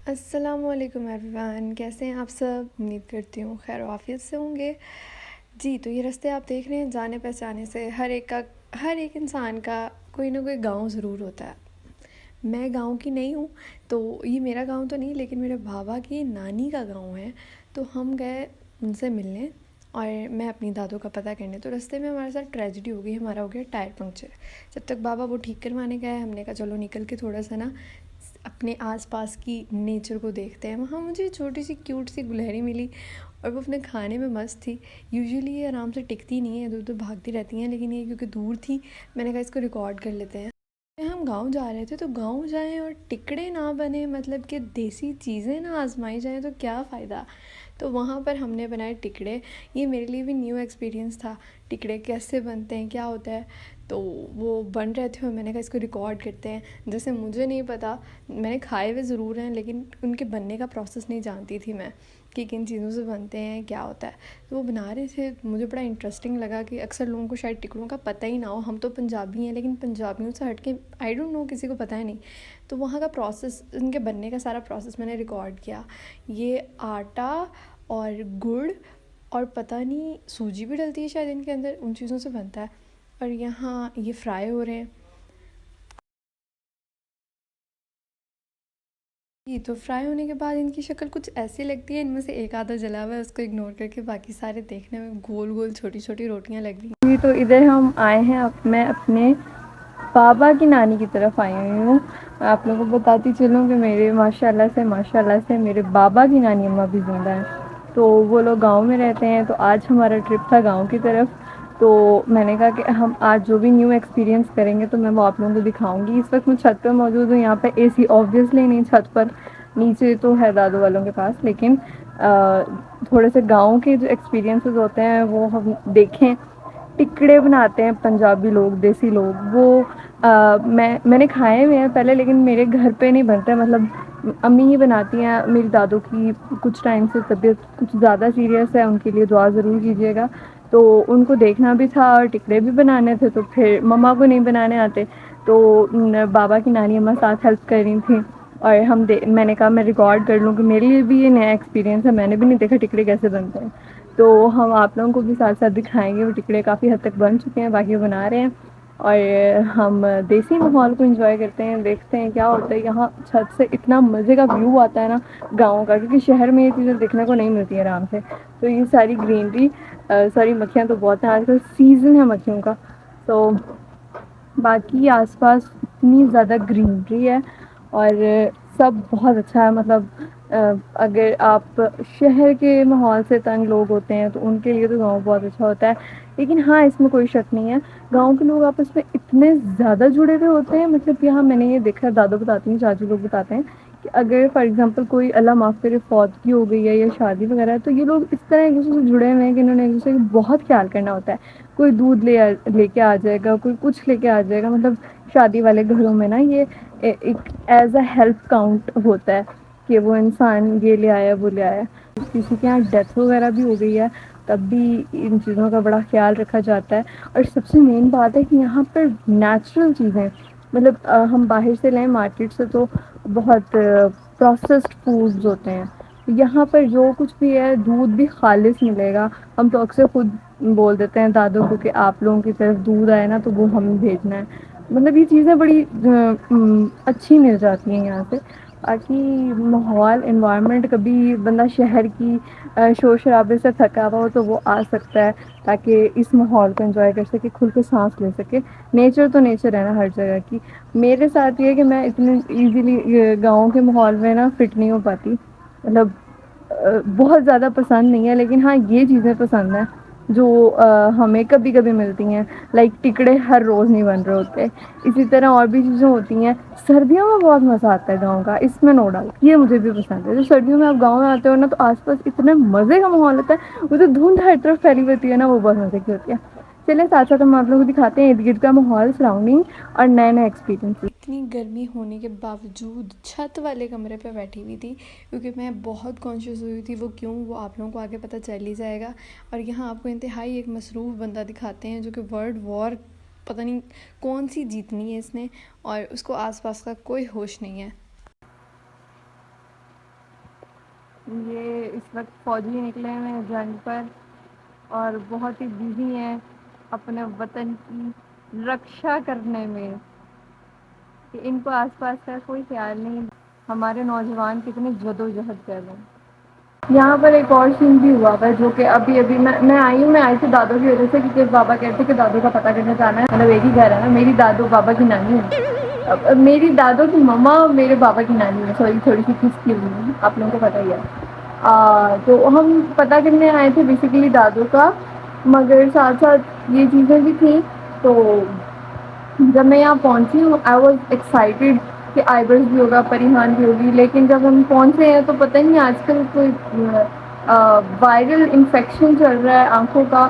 अस्सलामुअलैकुम एवरीवन, कैसे हैं आप सब। उम्मीद करती हूँ खैर आफियत से होंगे जी। तो ये रास्ते आप देख रहे हैं, जाने पहचाने से हर एक इंसान का कोई ना कोई गांव ज़रूर होता है। मैं गांव की नहीं हूँ, तो ये मेरा गांव तो नहीं, लेकिन मेरे बाबा की नानी का गांव है। तो हम गए उनसे मिलने और मैं अपनी दादों का पता करने। तो रास्ते में हमारे साथ ट्रेजिडी हो गई, हमारा हो गया टायर पंक्चर। जब तक बाबा वो ठीक करवाने गए, हमने कहा चलो निकल के थोड़ा सा ना अपने आसपास की नेचर को देखते हैं। वहाँ मुझे छोटी सी क्यूट सी गुलहरी मिली और वो अपने खाने में मस्त थी। यूजुअली ये आराम से टिकती नहीं है, इधर उधर भागती रहती हैं, लेकिन ये क्योंकि दूर थी, मैंने कहा इसको रिकॉर्ड कर लेते हैं। हम गांव जा रहे थे, तो गांव जाएं और टिकड़े ना बने, मतलब कि देसी चीज़ें ना आजमाई जाएं तो क्या फ़ायदा। तो वहाँ पर हमने बनाए टिकड़े। ये मेरे लिए भी न्यू एक्सपीरियंस था, टिकड़े कैसे बनते हैं, क्या होता है। तो वो बन रहे थे और मैंने कहा इसको रिकॉर्ड करते हैं। जैसे मुझे नहीं पता, मैंने खाए हुए ज़रूर हैं, लेकिन उनके बनने का प्रोसेस नहीं जानती थी मैं कि किन चीज़ों से बनते हैं, क्या होता है। तो वो बना रहे थे, मुझे बड़ा इंटरेस्टिंग लगा कि अक्सर लोगों को शायद टिकड़ों का पता ही ना हो। हम तो पंजाबी हैं, लेकिन पंजाबियों से हट के आई डोंट नो, किसी को पता है नहीं। तो वहाँ का प्रोसेस, उनके बनने का सारा प्रोसेस मैंने रिकॉर्ड किया। ये आटा और गुड़ और पता नहीं सूजी भी डलती है शायद इनके अंदर, उन चीज़ों से बनता है। और यहाँ ये फ्राई हो रहे हैं। ये तो फ्राई होने के बाद इनकी शक्ल कुछ ऐसी लगती है, इनमें से एक आधा जला हुआ है, उसको इग्नोर करके बाकी सारे देखने में गोल गोल छोटी छोटी रोटियां लग रही हैं। तो इधर हम आए हैं, मैं अपने बाबा की नानी की तरफ आई हुई हूँ। मैं आप लोगों को बताती चलूँ कि मेरे माशाल्लाह से मेरे बाबा की नानी अम्मा भी जिंदा है। तो वो लोग गांव में रहते हैं, तो आज हमारा ट्रिप था गांव की तरफ। तो मैंने कहा कि हम आज जो भी न्यू एक्सपीरियंस करेंगे तो मैं वो आप लोगों को दिखाऊंगी। इस वक्त मैं छत पर मौजूद हूँ, यहाँ पे एसी ऑब्वियसली नहीं छत पर, नीचे तो है दादू वालों के पास, लेकिन थोड़े से गांव के जो एक्सपीरियंसेस होते हैं वो हम देखें। टिकड़े बनाते हैं पंजाबी लोग, देसी लोग, वो मैंने खाए हुए हैं पहले, लेकिन मेरे घर पे नहीं बनते, मतलब अम्मी ही बनाती हैं। मेरी दादू की कुछ टाइम से तबीयत कुछ ज़्यादा सीरियस है, उनके लिए दुआ ज़रूर कीजिएगा। तो उनको देखना भी था और टिकड़े भी बनाने थे, तो फिर मम्मा को नहीं बनाने आते, तो बाबा की नानी अम्मा साथ हेल्प कर रही थी। और मैंने कहा मैं रिकॉर्ड कर लूँ कि मेरे लिए भी ये नया एक्सपीरियंस है, मैंने भी नहीं देखा टिकड़े कैसे बनते हैं। तो हम आप लोगों को भी साथ साथ दिखाएंगे। वो टिकड़े काफ़ी हद तक बन चुके हैं, बाकी वो बना रहे हैं। और हम देसी माहौल को एंजॉय करते हैं, देखते हैं क्या होता है। यहाँ छत से इतना मज़े का व्यू आता है ना गाँव का, क्योंकि शहर में ये चीज़ें देखने को नहीं मिलती आराम से। तो ये सारी ग्रीनरी, सारी मक्खियाँ तो बहुत हैं, आजकल सीज़न है मक्खियों का। तो बाकी आसपास इतनी ज़्यादा ग्रीनरी है और सब बहुत अच्छा है। मतलब अगर आप शहर के माहौल से तंग लोग होते हैं तो उनके लिए तो गांव बहुत अच्छा होता है। लेकिन हाँ, इसमें कोई शक नहीं है, गांव के लोग आपस में इतने ज़्यादा जुड़े हुए होते हैं। मतलब यहाँ मैंने ये देखा है, दादू बताती हैं, चाचू लोग बताते हैं कि अगर फॉर एग्जांपल कोई अल्लाह माफ़ करे फौतगी हो गई है या शादी वगैरह है, तो ये लोग इस तरह एक दूसरे से जुड़े हुए हैं कि इन्होंने एक दूसरे का बहुत ख्याल करना होता है। कोई दूध लेके आ जाएगा, कोई कुछ लेके आ जाएगा। मतलब शादी वाले घरों में ना ये एक एज अ हेल्प काउंट होता है कि वो इंसान ये ले आया वो ले आया। किसी के यहाँ डेथ वगैरह भी हो गई है, तब भी इन चीज़ों का बड़ा ख्याल रखा जाता है। और सबसे मेन बात है कि यहाँ पर नेचुरल चीज़ें, मतलब हम बाहर से लें मार्केट से तो बहुत प्रोसेस्ड फूड्स होते हैं। यहाँ पर जो कुछ भी है, दूध भी खालिस मिलेगा। हम तो अक्सर खुद बोल देते हैं दादू को कि आप लोगों की तरफ दूध आए ना तो वो हमें भेजना है। मतलब ये चीज़ें बड़ी अच्छी मिल जाती हैं यहाँ से। बाकी माहौल इन्वायरमेंट, कभी बंदा शहर की शोर शराबे से थका हुआ हो तो वो आ सकता है, ताकि इस माहौल को एंजॉय कर सके, खुल के सांस ले सके। नेचर तो नेचर है ना हर जगह की। मेरे साथ ये है कि मैं इतने इजीली गाँव के माहौल में ना फिट नहीं हो पाती। मतलब बहुत ज़्यादा पसंद नहीं है, लेकिन हाँ ये चीज़ें पसंद हैं जो हमें कभी कभी मिलती हैं। लाइक टिकड़े हर रोज़ नहीं बन रहे होते। इसी तरह और भी चीज़ें होती हैं। सर्दियों में बहुत मज़ा आता है गाँव का, इसमें नो डाउट, ये मुझे भी पसंद है। जो सर्दियों में आप गाँव में आते हो ना, तो आसपास इतने मज़े का माहौल होता है, वो जो धुंध हर तरफ फैली होती है ना, वो बहुत मज़े की होती है। चलिए साथ साथ हम आप लोगों को दिखाते हैं इर्द गिर्द का माहौल, सराउंडिंग और नए नए एक्सपीरियंसेस। इतनी गर्मी होने के बावजूद छत वाले कमरे पे बैठी हुई थी, क्योंकि मैं बहुत कॉन्शियस हुई थी। वो क्यों, वो आप लोगों को आगे पता चल ही जाएगा। और यहाँ आपको इंतहाई एक मसरूफ़ बंदा दिखाते हैं, जो कि वर्ल्ड वॉर पता नहीं कौन सी जीतनी है इसने, और उसको आसपास का कोई होश नहीं है। ये इस वक्त फ़ौजी निकले हुए हैं जंग पर और बहुत ही बिजी हैं अपने वतन की रक्षा करने में, कि इनको आसपास का कोई ख्याल नहीं। हमारे नौजवान कितनी जदोजहद कर रहे हैं। यहाँ पर एक और सीन भी हुआ है जो कि अभी अभी मैं आई हूँ। मैं आई थी दादू की वजह से, क्योंकि बाबा कहते कि दादू का पता करने जाना है। मतलब एक ही घर है ना, मेरी दादू बाबा की नानी है। अब मेरी दादू की मम्मा मेरे बाबा की नानी है। सॉरी, थोड़ी सी खिसकी हुई है, आप लोगों को पता ही है। तो हम पता करने आए थे बेसिकली दादू का, मगर साथ साथ ये चीज़ें भी थी। तो जब मैं यहाँ पहुँची हूँ आई वॉज एक्साइटेड कि आइब्रोज भी होगा, परिहान भी होगी। लेकिन जब हम पहुँचे हैं तो पता नहीं आजकल कोई वायरल इन्फेक्शन चल रहा है आँखों का।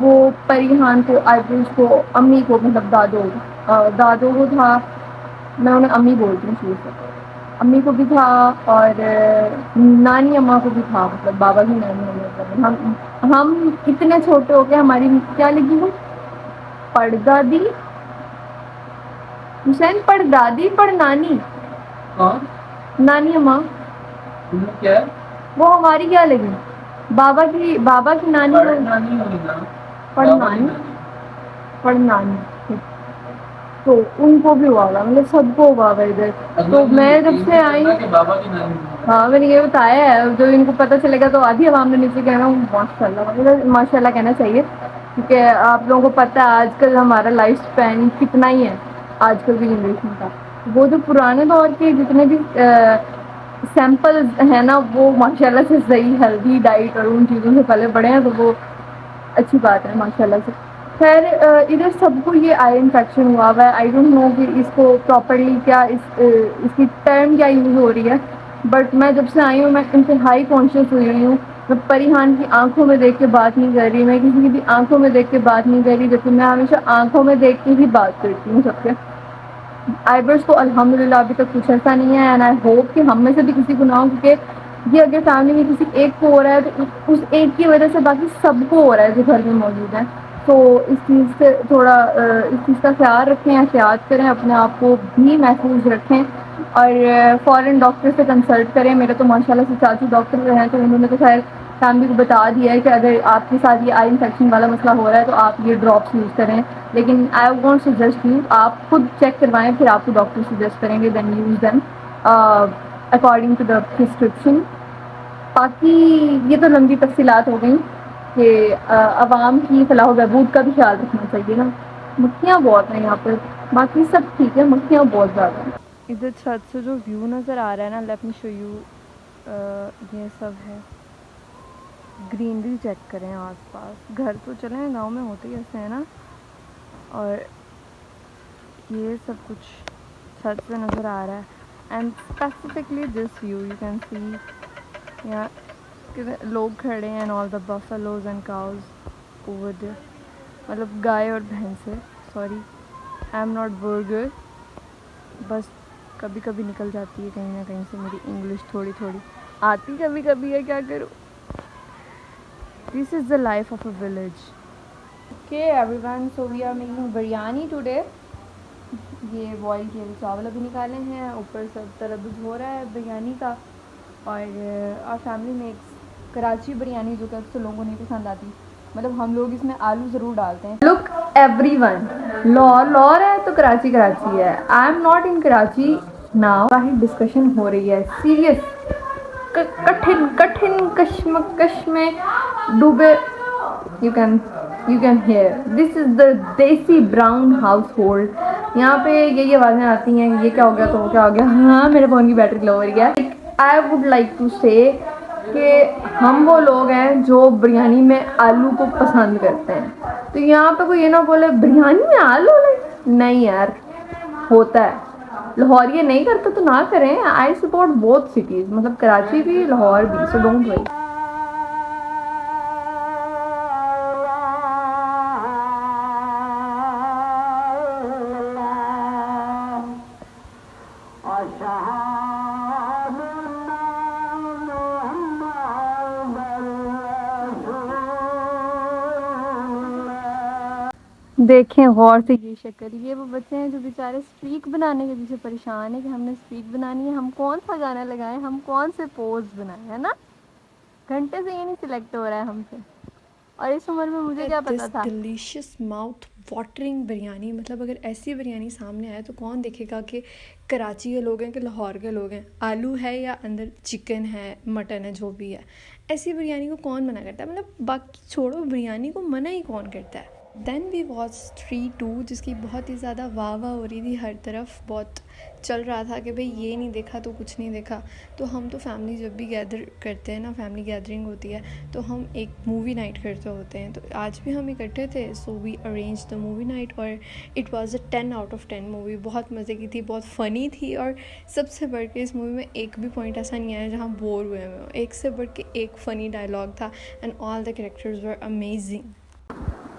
वो परिहान को, आइब्रोज को, अम्मी को, मतलब दादो को था। मैं उन्हें अम्मी बोलती हूँ शुरू से। अम्मी को भी था और नानी अम्मा को भी था, मतलब बाबा की नानी अम्मा को। हम इतने छोटे हो गए, हमारी क्या लगी वो पड़दादी, हुसैन पड़दादी पड़नानी, हाँ नानी अम्मा क्या है? वो हमारी क्या लगी, बाबा की नानी पड़नानी होगी ना, पड़नानी पड़नानी। तो उनको भी हुआ था, मतलब सबको हुआ था इधर। तो मैं जब से आई, हाँ मैंने ये बताया है, जो इनको पता चलेगा तो आधी आवाम ने नीचे कहना माशाल्लाह, मतलब माशाल्लाह कहना चाहिए, क्योंकि आप लोगों को पता है आजकल हमारा लाइफ स्पैन कितना ही है आजकल की जनरेशन का। वो जो पुराने दौर के जितने भी सैंपल्स है ना, वो माशाल्लाह से सही हेल्दी डाइट और उन चीज़ों से पले बड़े हैं, तो वो अच्छी बात है माशाल्लाह से। खैर इधर सबको ये आई इन्फेक्शन हुआ हुआ है। आई डोंट नो कि इसको प्रॉपरली क्या इसकी टर्म क्या यूज़ हो रही है। बट मैं जब से आई हूँ मैं इंतहाई कॉन्शियस हुई हुई हूँ। मैं परिहान की आंखों में देख के बात नहीं कर रही, मैं किसी की भी आंखों में देख के बात नहीं कर रही, जबकि मैं हमेशा आंखों में देख के ही बात करती हूँ सबसे। आइब्रोज को अल्हम्दुलिल्लाह अभी तक कुछ ऐसा नहीं है, एंड आई होप कि हम में से भी किसी को ना हो, क्योंकि ये अगर फैमिली में किसी एक को हो रहा है तो उस एक की वजह से बाकी सबको हो रहा है जो घर में मौजूद है। तो इस चीज़ से थोड़ा इस चीज़ का ख्याल रखें, एहतियात करें, अपने आप को भी महफूज रखें और फ़ौरन डॉक्टर से कंसल्ट करें। मेरे तो माशाल्लाह से चाचू डॉक्टर हैं, तो उन्होंने तो खैर फैमिली को बता दिया है कि अगर आपके साथ ये आई इन्फेक्शन वाला मसला हो रहा है तो आप ये ड्रॉप्स यूज़ करें। लेकिन आई वॉन्ट सजेस्ट यू, आप खुद चेक करवाएं, फिर आपको डॉक्टर सजेस्ट करेंगे, then use them according to the prescription. बाकी ये तो लंबी तफसीलात हो गई कि आवाम की फलाह बहबूद का भी ख्याल रखना चाहिए ना। मक्खियाँ बहुत हैं यहाँ पर, बाकी सब ठीक है, मक्खियाँ बहुत ज़्यादा हैं। इधर छत से जो व्यू नज़र आ रहा है ना, लेट मी शो यू, ये सब है ग्रीनरी। चेक करें आसपास, घर तो चले गांव में होते ही ऐसे है ना, और ये सब कुछ छत से नज़र आ रहा है। And specifically this view you can see, यहाँ कितने लोग खड़े हैं, and all the buffaloes and cows over there, मतलब गाय और भैंसे। Sorry, I am not burger, बस कभी कभी निकल जाती है कहीं ना कहीं से मेरी इंग्लिश, थोड़ी थोड़ी आती कभी कभी है, क्या करूँ। This is the life of a village. Okay everyone, so we are making biryani today. ये बॉयल किए हुए चावल अभी निकाले हैं, ऊपर सब तरद्दुद हो रहा है बिरयानी का। और फैमिली मेक्स कराची बिरयानी, जो कि अक्सर लोगों को नहीं पसंद आती। मतलब हम लोग इसमें आलू ज़रूर डालते हैं। लुक एवरीवन, लाहौर है तो कराची कराची है। आई am not in Karachi now. बाहर डिस्कशन हो रही है सीरियस, कठिन कठिन कश्मकश में डूबे। You can hear this is the देसी ब्राउन हाउस होल्ड। यहाँ पे यही आवाज़ें आती हैं, ये क्या हो गया तो वो क्या हो गया। हाँ, मेरे फ़ोन की बैटरी लो हो रही है। आई वुड लाइक टू से कि हम वो लोग हैं जो बिरयानी में आलू को पसंद करते हैं। तो यहाँ पे कोई ये ना बोले बिरयानी में आलू नहीं यार, होता है। लाहौर ये नहीं करता तो ना करें। आई सपोर्ट बोथ सिटीज़, मतलब कराची भी लाहौर भी, सो डोंट वरी। देखें गौर से ये शक्ल, ये वो बच्चे हैं जो बेचारे स्ट्रीक बनाने के पीछे परेशान है कि हमने स्ट्रीक बनानी है, हम कौन सा गाना लगाएं, हम कौन से पोज बनाएं, है ना। घंटे से ये नहीं सिलेक्ट हो रहा है हमसे, और इस उम्र में मुझे क्या पता था। डिलीशियस माउथ वाटरिंग बिरयानी, मतलब अगर ऐसी बिरयानी सामने आए तो कौन देखेगा कि कराची के लोग हैं कि लाहौर के लोग हैं, आलू है या अंदर चिकन है, मटन है, जो भी है, ऐसी बिरयानी को कौन मना करता है। मतलब बाकी छोड़ो, बिरयानी को मना ही कौन करता है। देन वी वॉच 3-2, जिसकी बहुत ही ज़्यादा वाह वाह हो रही थी, हर तरफ बहुत चल रहा था कि भाई ये नहीं देखा तो कुछ नहीं देखा। तो हम तो फैमिली जब भी गैदर करते हैं ना, फैमिली गैदरिंग होती है, तो हम एक मूवी नाइट करते होते हैं। तो आज भी हम इकट्ठे थे, so we arrange the movie night, और it was a 10 out of 10 movie. बहुत मज़े की थी, बहुत फ़नी थी, और सबसे बढ़ के इस मूवी में एक भी पॉइंट ऐसा नहीं आया जहाँ बोर हुए हुए। एक से बढ़ के एक फ़नी डायलॉग था, and all the characters were amazing.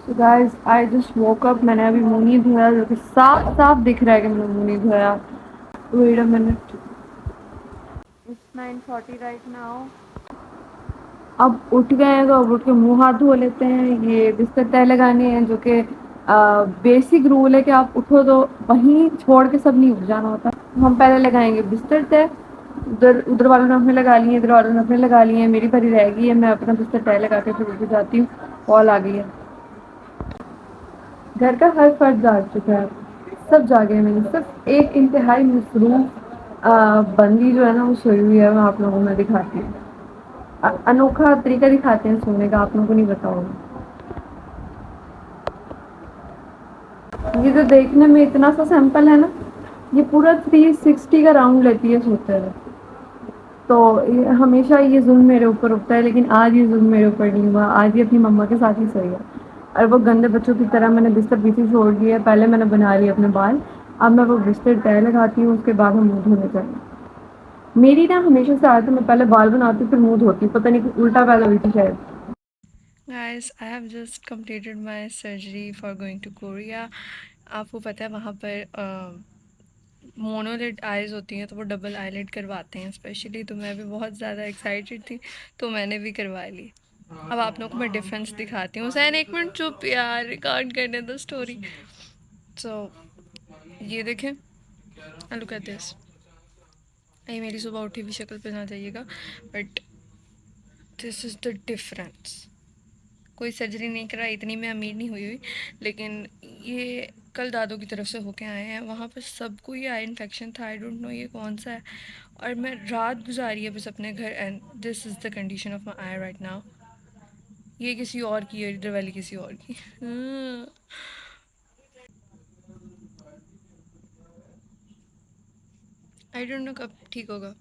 So guys, I just woke up. मैंने अभी मुंह नहीं धोया, जो कि साफ साफ दिख रहा है कि मैंने मुंह नहीं धोया। Wait a minute. It's 9:40 right now. अब उठ गए हैं तो अब उठ के मुंह हाथ धो लेते हैं। ये बिस्तर तय लगाने हैं, जो कि बेसिक रूल है कि आप उठो तो वहीं छोड़ के सब नहीं उठ जाना होता। हम पहले लगाएंगे बिस्तर तय। उधर उधर वालों ने अपने लगा लिए, इधर वालों ने अपने लगा लिए हैं, मेरी भरी रह गई है। मैं अपना बिस्तर तय लगा के फिर उठ जाती हूँ। कॉल आ गई है। घर का हर फर्द जाग चुका है, सब जागे हैं। मैंने सिर्फ एक इंतहाई मसरूफ बंदी जो है ना, वो सोई हुई है। मैं आप लोगों में दिखाती हूँ, अनोखा तरीका दिखाते हैं सोने का, आप लोगों को नहीं बताऊंगा। ये जो देखने में इतना सा सैंपल है ना, ये पूरा 360 का राउंड लेती है सोते हुए। तो ये हमेशा ये जुल्म मेरे ऊपर उठता है, लेकिन आज ये जुल्म मेरे ऊपर नहीं हुआ। आज ये अपनी मम्मा के साथ ही सही है, और वो गंदे बच्चों की तरह मैंने बिस्तर पीछे छोड़ दिया है। पहले मैंने बना लिए अपने बाल, अब मैं वो बिस्तर तय लगाती हूँ, उसके बाद हम मुंह धोने जाएंगे। मेरी ना हमेशा से आदत है, मैं पहले बाल बनाती हूँ फिर मुंह धोती हूँ, पता नहीं कि उल्टा पैदा हुई थी शायद। Guys, I have just completed my surgery for going to Korea. आपको पता है वहाँ पर मोनोलिड आइज़ होती हैं, तो वो डबल आईलिड करवाते हैं स्पेशली। तो मैं भी बहुत ज़्यादा एक्साइटेड थी, तो मैंने भी करवा ली। अब आप लोगों को मैं डिफरेंस दिखाती हूँ। सैन एक मिनट चुप यार, रिकॉर्ड करने दो स्टोरी। सो ये देखें, लुक एट दिस। ये मेरी सुबह उठी हुई शक्ल पे ना जाइएगा, but this is the difference. कोई सर्जरी नहीं कराई, इतनी मैं अमीर नहीं हुई हुई, लेकिन ये कल दादू की तरफ से होके आए हैं। वहाँ पर सबको ये आई इन्फेक्शन था, आई डोंट नो ये कौन सा है, और मैं रात गुजारी है बस अपने घर, and this is the condition of my I right now. ये किसी और की है, इधर वाली किसी और की। आई डोंट नो कब ठीक होगा।